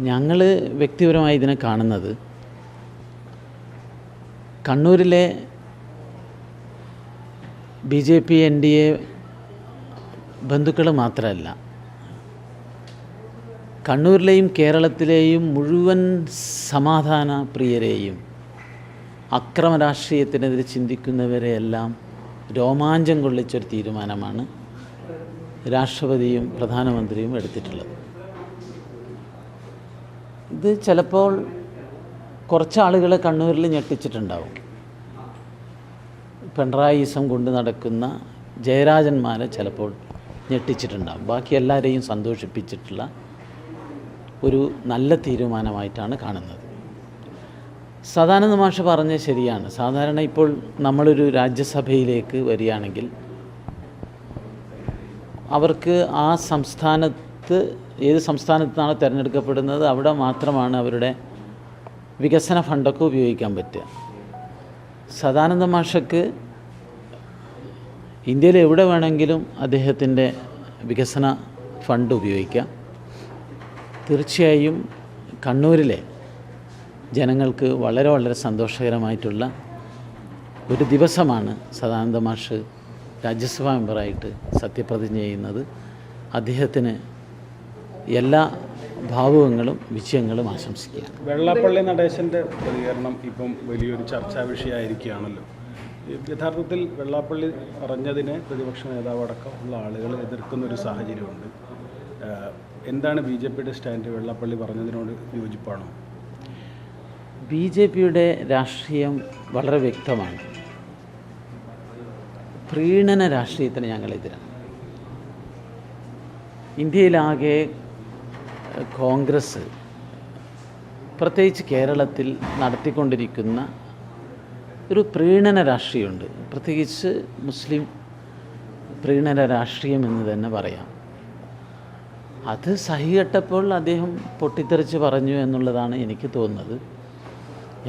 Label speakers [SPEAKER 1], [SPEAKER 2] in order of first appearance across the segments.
[SPEAKER 1] ഞങ്ങൾ വ്യക്തിപരമായി ഇതിനെ കാണുന്നത് കണ്ണൂരിലെ BJP NDA ബന്ധുക്കൾ മാത്രമല്ല, കണ്ണൂരിലെയും കേരളത്തിലെയും മുഴുവൻ സമാധാന പ്രിയരെയും അക്രമ രാഷ്ട്രീയത്തിനെതിരെ ചിന്തിക്കുന്നവരെയെല്ലാം രോമാഞ്ചം കൊള്ളിച്ചൊരു തീരുമാനമാണ് രാഷ്ട്രപതിയും പ്രധാനമന്ത്രിയും എടുത്തിട്ടുള്ളത്. ഇത് ചിലപ്പോൾ കുറച്ച് ആളുകളെ കണ്ണൂരിൽ ഞെട്ടിച്ചിട്ടുണ്ടാവും. പിണറായിസം കൊണ്ട് നടക്കുന്ന ജയരാജന്മാരെ ചിലപ്പോൾ ഞെട്ടിച്ചിട്ടുണ്ടാകും. ബാക്കി എല്ലാവരെയും സന്തോഷിപ്പിച്ചിട്ടുള്ള ഒരു നല്ല തീരുമാനമായിട്ടാണ് കാണുന്നത്. സദാനന്ദ മാഷ് പറഞ്ഞത് ശരിയാണ്. സാധാരണ ഇപ്പോൾ നമ്മളൊരു രാജ്യസഭയിലേക്ക് വരികയാണെങ്കിൽ അവർക്ക് ആ സംസ്ഥാനത്ത് ഏത് സംസ്ഥാനത്താണ് തിരഞ്ഞെടുക്കപ്പെടുന്നത് അവിടെ മാത്രമാണ് അവരുടെ വികസന ഫണ്ടൊക്കെ ഉപയോഗിക്കാൻ പറ്റുക. സദാനന്ദ മാഷക്ക് ഇന്ത്യയിൽ എവിടെ വേണമെങ്കിലും അദ്ദേഹത്തിൻ്റെ വികസന ഫണ്ട് ഉപയോഗിക്കാം. തീർച്ചയായും കണ്ണൂരിലെ ജനങ്ങൾക്ക് വളരെ വളരെ സന്തോഷകരമായിട്ടുള്ള ഒരു ദിവസമാണ് സദാനന്ദ മാഷ് രാജ്യസഭാ മെമ്പറായിട്ട് സത്യപ്രതിജ്ഞ ചെയ്യുന്നത്. അദ്ദേഹത്തിന് എല്ലാ ഭാവുകങ്ങളും വിജയങ്ങളും ആശംസിക്കുക.
[SPEAKER 2] വെള്ളാപ്പള്ളി നടേശൻ്റെ പ്രതികരണം ഇപ്പം വലിയൊരു ചർച്ചാ വിഷയമായിരിക്കുകയാണല്ലോ. യഥാർത്ഥത്തിൽ വെള്ളാപ്പള്ളി പറഞ്ഞതിനെ പ്രതിപക്ഷ നേതാവ് അടക്കമുള്ള ആളുകൾ എതിർക്കുന്നൊരു സാഹചര്യമുണ്ട്. എന്താണ് BJPയുടെ സ്റ്റാൻഡ്? വെള്ളാപ്പള്ളി പറഞ്ഞതിനോട് യോജിപ്പാണോ?
[SPEAKER 1] BJPയുടെ രാഷ്ട്രീയം വളരെ വ്യക്തമാണ്. പ്രീണന രാഷ്ട്രീയത്തിന് ഞങ്ങളെതിരാണ്. ഇന്ത്യയിലാകെ കോൺഗ്രസ് പ്രത്യേകിച്ച് കേരളത്തിൽ നടത്തിക്കൊണ്ടിരിക്കുന്ന ഒരു പ്രീണന രാഷ്ട്രീയമുണ്ട്. പ്രത്യേകിച്ച് മുസ്ലിം പ്രീണന രാഷ്ട്രീയം എന്ന് തന്നെ പറയാം. അത് സഹികെട്ടപ്പോൾ അദ്ദേഹം പൊട്ടിത്തെറിച്ച് പറഞ്ഞു എന്നുള്ളതാണ് എനിക്ക് തോന്നുന്നത്.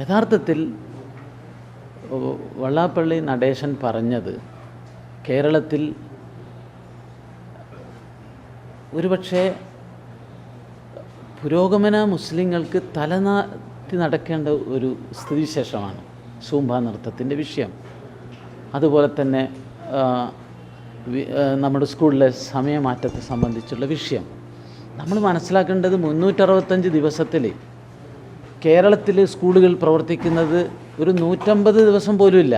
[SPEAKER 1] യഥാർത്ഥത്തിൽ വെള്ളാപ്പള്ളി നടേശൻ പറഞ്ഞത് കേരളത്തിൽ ഒരുപക്ഷെ പുരോഗമന മുസ്ലിങ്ങൾക്ക് തലനാട്ടി നടക്കേണ്ട ഒരു സ്ഥിതിവിശേഷമാണ് സൂംബ നൃത്തത്തിൻ്റെ വിഷയം. അതുപോലെ തന്നെ നമ്മുടെ സ്കൂളിലെ സമയമാറ്റത്തെ സംബന്ധിച്ചുള്ള വിഷയം. നമ്മൾ മനസ്സിലാക്കേണ്ടത് 365 ദിവസത്തിൽ കേരളത്തിൽ സ്കൂളുകൾ പ്രവർത്തിക്കുന്നത് ഒരു 150 ദിവസം പോലും ഇല്ല.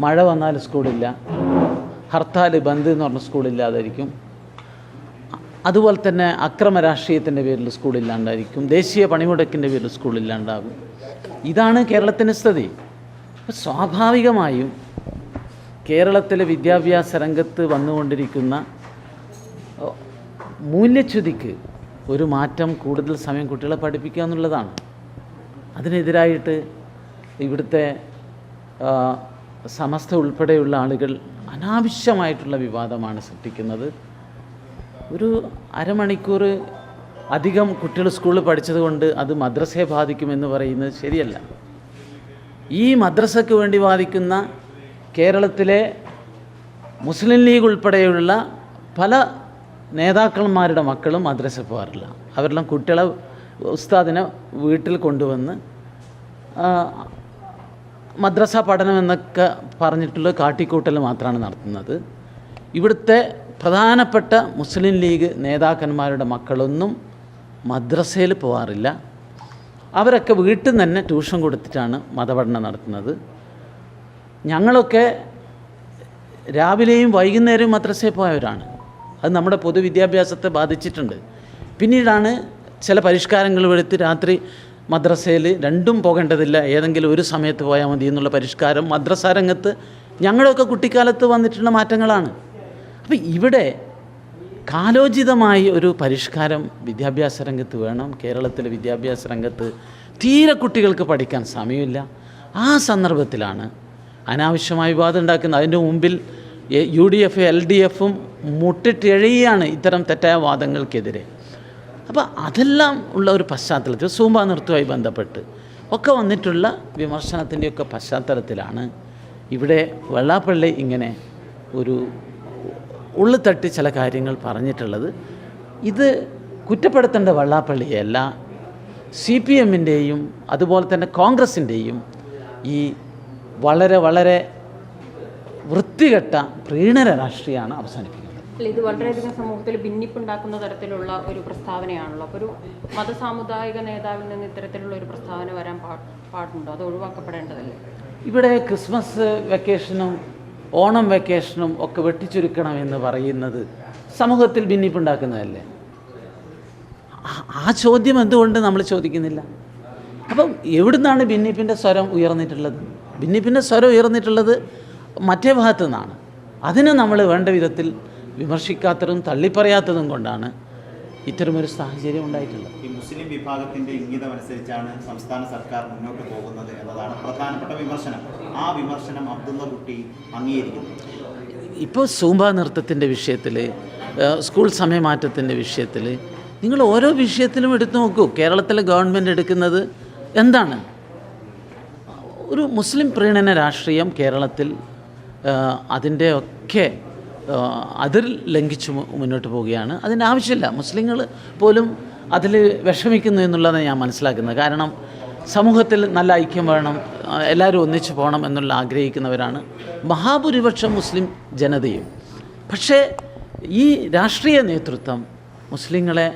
[SPEAKER 1] മഴ വന്നാൽ സ്കൂളില്ല, ഹർത്താൽ ബന്ദ് എന്ന് പറഞ്ഞ സ്കൂളില്ലാതായിരിക്കും. അതുപോലെ തന്നെ അക്രമ രാഷ്ട്രീയത്തിൻ്റെ പേരിൽ സ്കൂളില്ലാണ്ടായിരിക്കും, ദേശീയ പണിമുടക്കിൻ്റെ പേരിൽ സ്കൂളില്ലാണ്ടാകും. ഇതാണ് കേരളത്തിൻ്റെ സ്ഥിതി. അപ്പോൾ സ്വാഭാവികമായും കേരളത്തിലെ വിദ്യാഭ്യാസ രംഗത്ത് വന്നുകൊണ്ടിരിക്കുന്ന മൂല്യച്യുതിക്ക് ഒരു മാറ്റം, കൂടുതൽ സമയം കുട്ടികളെ പഠിപ്പിക്കുക എന്നുള്ളതാണ്. അതിനെതിരായിട്ട് ഇവിടുത്തെ സമസ്ത ഉൾപ്പെടെയുള്ള ആളുകൾ അനാവശ്യമായിട്ടുള്ള വിവാദമാണ് സൃഷ്ടിക്കുന്നത്. ഒരു അരമണിക്കൂർ അധികം കുട്ടികൾ സ്കൂളിൽ പഠിച്ചതുകൊണ്ട് അത് മദ്രസയെ ബാധിക്കുമെന്ന് പറയുന്നത് ശരിയല്ല. ഈ മദ്രസയ്ക്ക് വേണ്ടി വാദിക്കുന്ന കേരളത്തിലെ മുസ്ലിം ലീഗ് ഉൾപ്പെടെയുള്ള പല നേതാക്കന്മാരുടെ മക്കളും മദ്രസ പോകാറില്ല. അവരെല്ലാം കുട്ടികളെ ഉസ്താദിനെ വീട്ടിൽ കൊണ്ടുവന്ന് മദ്രസ പഠനം എന്നൊക്കെ പറഞ്ഞിട്ടുള്ള കാട്ടിക്കൂട്ടൽ മാത്രമാണ് നടത്തുന്നത്. ഇവിടുത്തെ പ്രധാനപ്പെട്ട മുസ്ലിം ലീഗ് നേതാക്കന്മാരുടെ മക്കളൊന്നും മദ്രസയിൽ പോകാറില്ല. അവരൊക്കെ വീട്ടിൽ നിന്ന് തന്നെ ട്യൂഷൻ കൊടുത്തിട്ടാണ് മതപഠനം നടത്തുന്നത്. ഞങ്ങളൊക്കെ രാവിലെയും വൈകുന്നേരവും മദ്രസയിൽ പോയവരാണ്. അത് നമ്മുടെ പൊതുവിദ്യാഭ്യാസത്തെ ബാധിച്ചിട്ടുണ്ട്. പിന്നീടാണ് ചില പരിഷ്കാരങ്ങൾ വരുത്തി രാത്രി മദ്രസയിൽ രണ്ടും പോകേണ്ടതില്ല, ഏതെങ്കിലും ഒരു സമയത്ത് പോയാൽ മതി എന്നുള്ള പരിഷ്കാരം മദ്രസ രംഗത്ത് ഞങ്ങളൊക്കെ കുട്ടിക്കാലത്ത് വന്നിട്ടുള്ള മാറ്റങ്ങളാണ്. അപ്പോൾ ഇവിടെ കാലോചിതമായി ഒരു പരിഷ്കാരം വിദ്യാഭ്യാസ രംഗത്ത് വേണം. കേരളത്തിലെ വിദ്യാഭ്യാസ രംഗത്ത് തീരെ കുട്ടികൾക്ക് പഠിക്കാൻ സമയമില്ല. ആ സന്ദർഭത്തിലാണ് അനാവശ്യമായ വിവാദം ഉണ്ടാക്കുന്നത്. അതിൻ്റെ മുമ്പിൽ UDF LDFും മുട്ടിട്ടെഴുകയാണ് ഇത്തരം തെറ്റായ വാദങ്ങൾക്കെതിരെ. അപ്പോൾ അതെല്ലാം ഉള്ള ഒരു പശ്ചാത്തലത്തിൽ സൂംബ നൃത്തവുമായി ബന്ധപ്പെട്ട് ഒക്കെ വന്നിട്ടുള്ള വിമർശനത്തിൻ്റെയൊക്കെ പശ്ചാത്തലത്തിലാണ് ഇവിടെ വെള്ളാപ്പള്ളി ഇങ്ങനെ ഒരു ഉള്ളിത്തട്ടി ചില കാര്യങ്ങൾ പറഞ്ഞിട്ടുള്ളത്. ഇത് കുറ്റപ്പെടുത്തേണ്ട വെള്ളാപ്പള്ളിയല്ല, CPM-ൻ്റെയും അതുപോലെ തന്നെ കോൺഗ്രസിൻ്റെയും ഈ വളരെ വളരെ വൃത്തികെട്ട പ്രീണന രാഷ്ട്രീയമാണ് അവസാനിപ്പിക്കുന്നത്.
[SPEAKER 3] അല്ല, ഇത് വളരെയധികം സമൂഹത്തിൽ ഭിന്നിപ്പുണ്ടാക്കുന്ന തരത്തിലുള്ള ഒരു പ്രസ്താവനയാണല്ലോ. അപ്പോൾ ഒരു മതസാമുദായിക നേതാവിൽ നിന്ന് ഇത്തരത്തിലുള്ള ഒരു പ്രസ്താവന വരാൻ പാടുണ്ടോ? അത് ഒഴിവാക്കപ്പെടേണ്ടതല്ലേ?
[SPEAKER 1] ഇവിടെ ക്രിസ്മസ് വെക്കേഷനും ഓണം വെക്കേഷനും ഒക്കെ വെട്ടിച്ചുരുക്കണമെന്ന് പറയുന്നത് സമൂഹത്തിൽ ഭിന്നിപ്പുണ്ടാക്കുന്നതല്ലേ? ആ ചോദ്യം എന്തുകൊണ്ട് നമ്മൾ ചോദിക്കുന്നില്ല? അപ്പം എവിടുന്നാണ് ഭിന്നിപ്പിൻ്റെ സ്വരം ഉയർന്നിട്ടുള്ളത്? ഭിന്നിപ്പിൻ്റെ സ്വരം ഉയർന്നിട്ടുള്ളത് മറ്റേ ഭാഗത്തു നിന്നാണ്. അതിനെ നമ്മൾ വേണ്ട വിധത്തിൽ വിമർശിക്കാത്തതും തള്ളിപ്പറയാത്തതും കൊണ്ടാണ് ഇത്തരമൊരു സാഹചര്യം ഉണ്ടായിട്ടുള്ളത്.
[SPEAKER 4] ഈ മുസ്ലിം വിഭാഗത്തിൻ്റെ ഇംഗിതമനുസരിച്ചാണ് സംസ്ഥാന സർക്കാർ മുന്നോട്ട് പോകുന്നത് എന്നതാണ് പ്രധാനപ്പെട്ട വിമർശനം. ആ വിമർശനം അബ്ദുള്ള കുട്ടി അംഗീകരിക്കുന്നു.
[SPEAKER 1] ഇപ്പോൾ സൂംബ നൃത്തത്തിൻ്റെ വിഷയത്തിൽ, സ്കൂൾ സമയമാറ്റത്തിൻ്റെ വിഷയത്തിൽ, നിങ്ങൾ ഓരോ വിഷയത്തിലും എടുത്തു നോക്കൂ. കേരളത്തിലെ ഗവൺമെൻറ് എടുക്കുന്നത് എന്താണ്? ഒരു മുസ്ലിം പ്രീണന രാഷ്ട്രീയം കേരളത്തിൽ അതിൻ്റെ ഒക്കെ അതിർ ലംഘിച്ച് മുന്നോട്ട് പോവുകയാണ്. അതിൻ്റെ ആവശ്യമില്ല. മുസ്ലിങ്ങൾ പോലും അതിൽ വിഷമിക്കുന്നു എന്നുള്ളതാണ് ഞാൻ മനസ്സിലാക്കുന്നത്. കാരണം സമൂഹത്തിൽ നല്ല ഐക്യം വേണം, എല്ലാവരും ഒന്നിച്ചു പോകണം എന്നുള്ള ആഗ്രഹിക്കുന്നവരാണ് മഹാഭൂരിപക്ഷം മുസ്ലിം ജനതയും. പക്ഷേ ഈ രാഷ്ട്രീയ നേതൃത്വം മുസ്ലിങ്ങളെ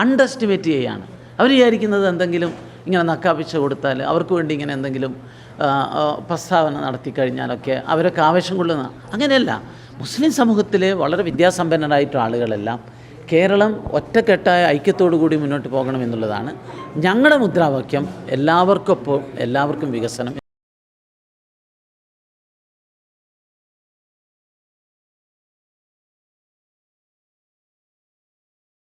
[SPEAKER 1] അണ്ടർഎസ്റ്റിമേറ്റ് ചെയ്യുകയാണ്. അവർ വിചാരിക്കുന്നത് എന്തെങ്കിലും ഇങ്ങനെ നക്കാപ്പിച്ച കൊടുത്താൽ, അവർക്ക് വേണ്ടി ഇങ്ങനെ എന്തെങ്കിലും പ്രസ്താവന നടത്തി കഴിഞ്ഞാലൊക്കെ അവരൊക്കെ ആവേശം കൊള്ളുന്ന. അങ്ങനെയല്ല. മുസ്ലിം സമൂഹത്തിലെ വളരെ വിദ്യാസമ്പന്നരായിട്ടുള്ള ആളുകളെല്ലാം കേരളം ഒറ്റക്കെട്ടായ ഐക്യത്തോടു കൂടി മുന്നോട്ട് പോകണമെന്നുള്ളതാണ് ഞങ്ങളുടെ മുദ്രാവാക്യം. എല്ലാവർക്കൊപ്പം എല്ലാവർക്കും വികസനം.